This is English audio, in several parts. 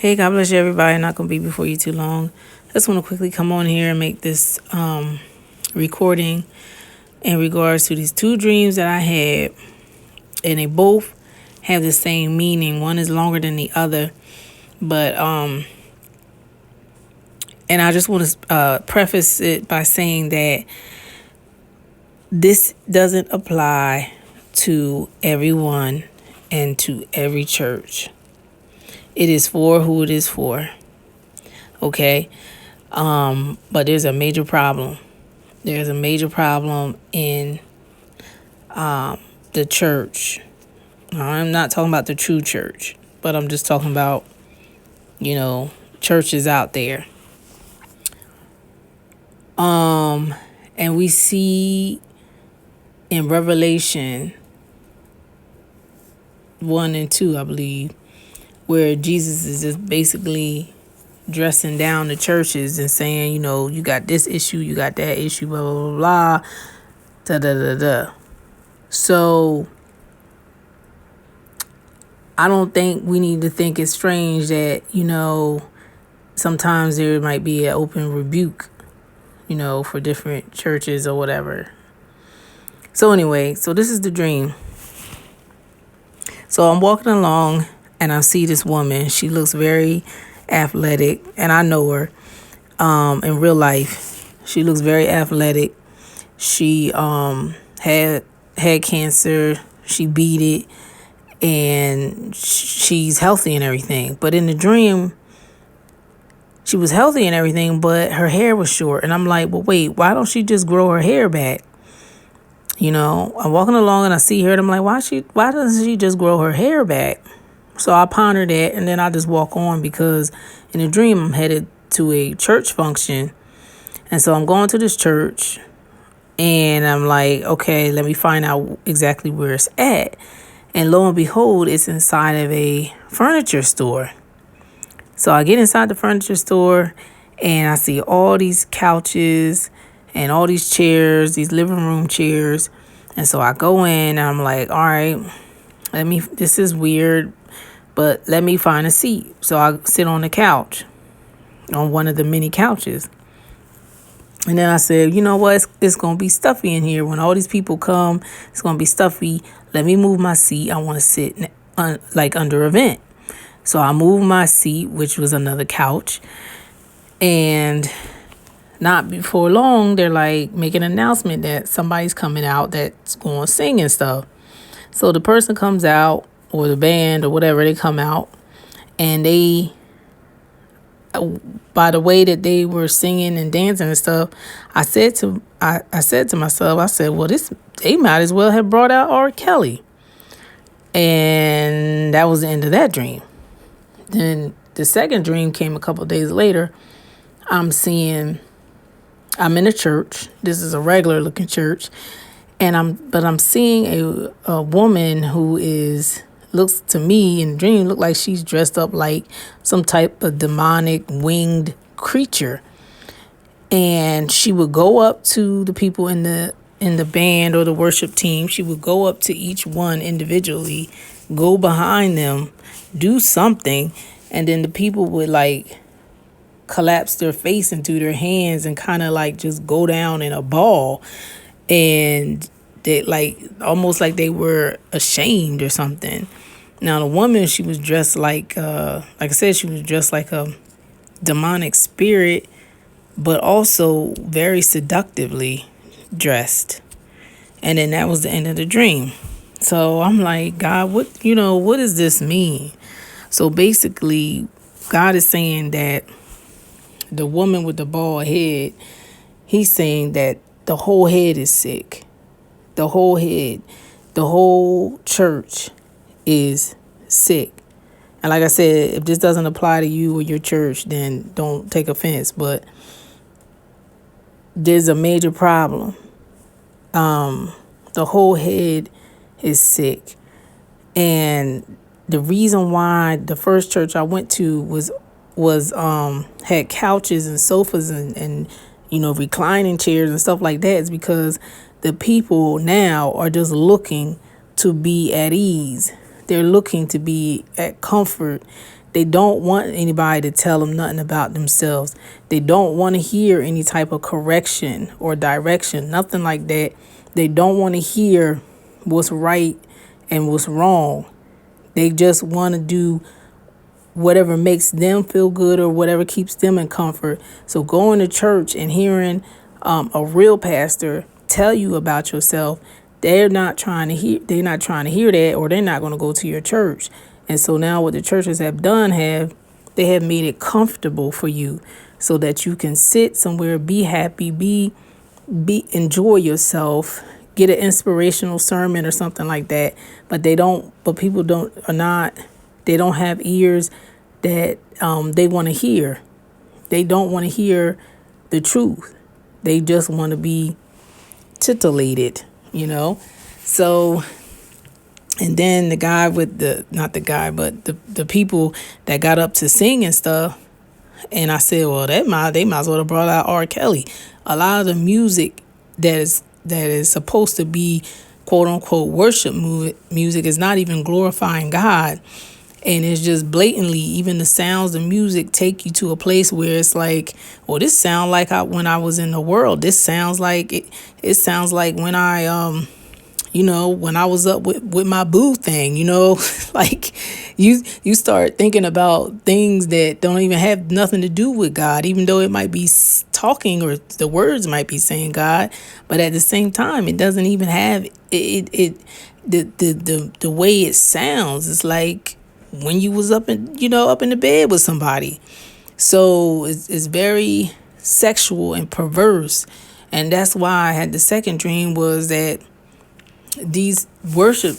Hey, God bless you, everybody. Not going to be before you too long. Just want to quickly come on here and make this recording in regards to these two dreams that I had. And they both have the same meaning. One is longer than the other. But, and I just want to preface it by saying that this doesn't apply to everyone and to every church. It is for who it is for. Okay. But there's a major problem. There's a major problem in the church. I'm not talking about the true church, but I'm just talking about, churches out there. And we see in Revelation 1 and 2, I believe, where Jesus is just basically dressing down the churches and saying, you got this issue, you got that issue, blah, blah, blah, blah, da, da, da, da. So I don't think we need to think it's strange that, sometimes there might be an open rebuke, for different churches or whatever. So anyway, so this is the dream. So I'm walking along and I see this woman. She looks very athletic, and I know her in real life. She looks very athletic. She had cancer. She beat it, and she's healthy and everything. But in the dream, she was healthy and everything, but her hair was short. And I'm like, well, wait, why don't she just grow her hair back? I'm walking along and I see her and I'm like, why doesn't she just grow her hair back? So I ponder that, and then I just walk on, because in a dream I'm headed to a church function. And so I'm going to this church and I'm like, okay, let me find out exactly where it's at. And lo and behold, it's inside of a furniture store. So I get inside the furniture store and I see all these couches and all these chairs, these living room chairs. And so I go in and I'm like, all right, this is weird, but let me find a seat. So I sit on the couch, on one of the many couches. And then I said, you know what? It's going to be stuffy in here. When all these people come, it's going to be stuffy. Let me move my seat. I want to sit under a vent. So I moved my seat, which was another couch. And not before long, they're like making an announcement that somebody's coming out that's going to sing and stuff. So the person comes out, or the band or whatever, they come out, and they, by the way that they were singing and dancing and stuff, I said to myself, well, they might as well have brought out R. Kelly. And that was the end of that dream. Then the second dream came a couple of days later. I'm in a church. This is a regular looking church. And I'm seeing a woman who looks to me in the dream, look like she's dressed up like some type of demonic winged creature. And she would go up to the people in the band or the worship team. She would go up to each one individually, go behind them, do something, and then the people would collapse their face into their hands and kind of just go down in a ball. And they almost like they were ashamed or something. Now the woman, she was dressed like I said, she was dressed like a demonic spirit, but also very seductively dressed. And then that was the end of the dream. So I'm like, God, what does this mean? So basically, God is saying that the woman with the bald head, he's saying that the whole head is sick. The whole head, the whole church is sick. And like I said, if this doesn't apply to you or your church, then don't take offense. But there's a major problem. The whole head is sick. And the reason why the first church I went to was had couches and sofas and reclining chairs and stuff like that is because the people now are just looking to be at ease. They're looking to be at comfort. They don't want anybody to tell them nothing about themselves. They don't want to hear any type of correction or direction, nothing like that. They don't want to hear what's right and what's wrong. They just want to do whatever makes them feel good or whatever keeps them in comfort. So going to church and hearing a real pastor tell you about yourself, they're not trying to hear that, or they're not going to go to your church. And so now what the churches have done, they have made it comfortable for you so that you can sit somewhere, be happy, enjoy yourself, get an inspirational sermon or something like that. But people don't have ears that they want to hear. They don't want to hear the truth. They just want to be titillated, So, and then the guy with the people that got up to sing and stuff. And I said, well, they might as well have brought out R. Kelly. A lot of the music that is supposed to be quote unquote worship music is not even glorifying God. And it's just blatantly, even the sounds of music take you to a place where it's like, well, this sounds like when I was in the world. This sounds like it sounds like when I when I was up with my boo thing, like you start thinking about things that don't even have nothing to do with God, even though it might be talking or the words might be saying God. But at the same time, it doesn't even have the way it sounds. It's like when you was up in the bed with somebody. So it's very sexual and perverse. And that's why I had the second dream, was that these worship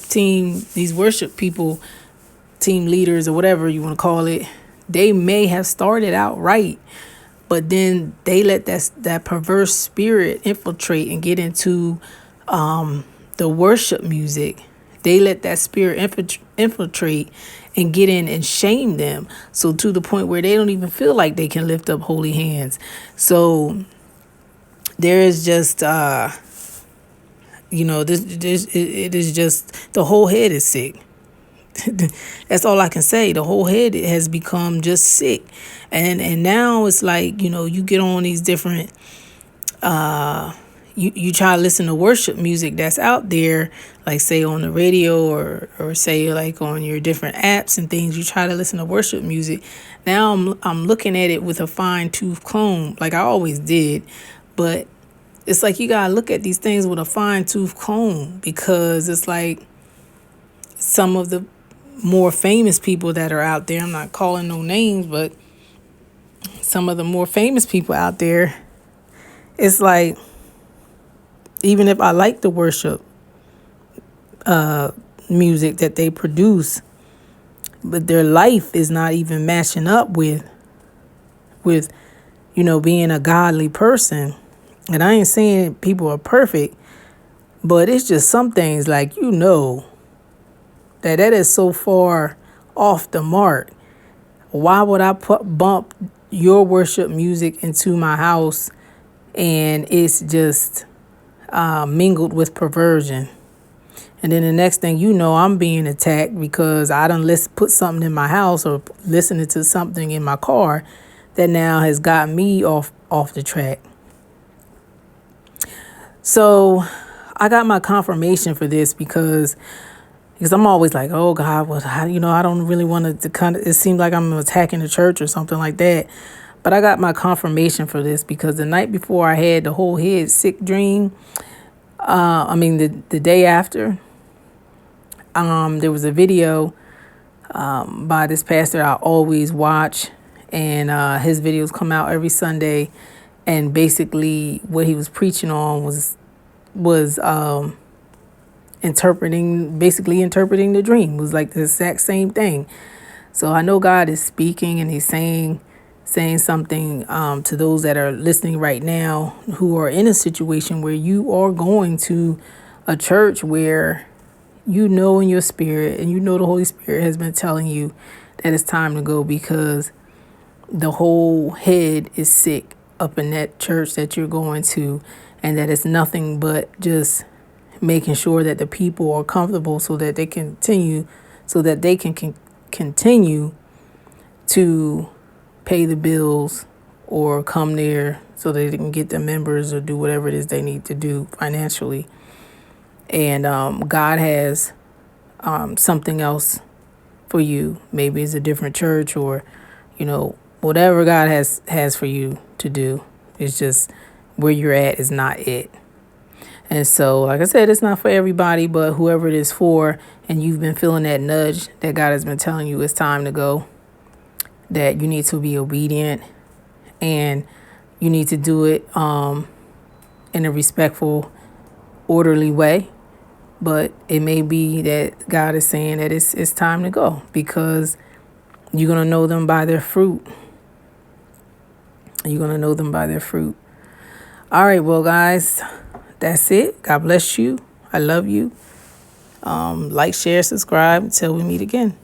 people, team leaders or whatever you want to call it, they may have started out right, but then they let that perverse spirit infiltrate and get into the worship music. They let that spirit infiltrate and get in and shame them. So to the point where they don't even feel like they can lift up holy hands. So there is just, it is just, the whole head is sick. That's all I can say. The whole head has become just sick. And now it's like, you get on these different, you try to listen to worship music that's out there, like say on the radio or say like on your different apps and things. You try to listen to worship music. Now I'm looking at it with a fine-tooth comb, like I always did, but it's like you gotta look at these things with a fine-tooth comb, because it's like some of the more famous people that are out there, I'm not calling no names, but some of the more famous people out there, it's like, even if I like the worship music that they produce, but their life is not even matching up with being a godly person. And I ain't saying people are perfect, but it's just some things like, that is so far off the mark. Why would I bump your worship music into my house and it's just mingled with perversion? And then the next thing you know, I'm being attacked because I done put something in my house or listening to something in my car that now has got me off the track. So I got my confirmation for this because I'm always like, oh God, well, I don't really want to it seems like I'm attacking the church or something like that. But I got my confirmation for this because the night before I had the whole head sick dream, the day after, there was a video by this pastor I always watch, and his videos come out every Sunday, and basically what he was preaching on was interpreting the dream. It was like the exact same thing. So I know God is speaking, and he's saying something to those that are listening right now who are in a situation where you are going to a church where in your spirit, and the Holy Spirit has been telling you that it's time to go, because the whole head is sick up in that church that you're going to, and that it's nothing but just making sure that the people are comfortable so that they can continue to pay the bills or come there so that they can get the members or do whatever it is they need to do financially. And God has something else for you. Maybe it's a different church, or, whatever God has for you to do. It's just where you're at is not it. And so, like I said, it's not for everybody, but whoever it is for, and you've been feeling that nudge that God has been telling you it's time to go, that you need to be obedient, and you need to do it in a respectful, orderly way. But it may be that God is saying that it's time to go, because you're going to know them by their fruit. You're going to know them by their fruit. All right, well, guys, that's it. God bless you. I love you. Like, share, subscribe until we meet again.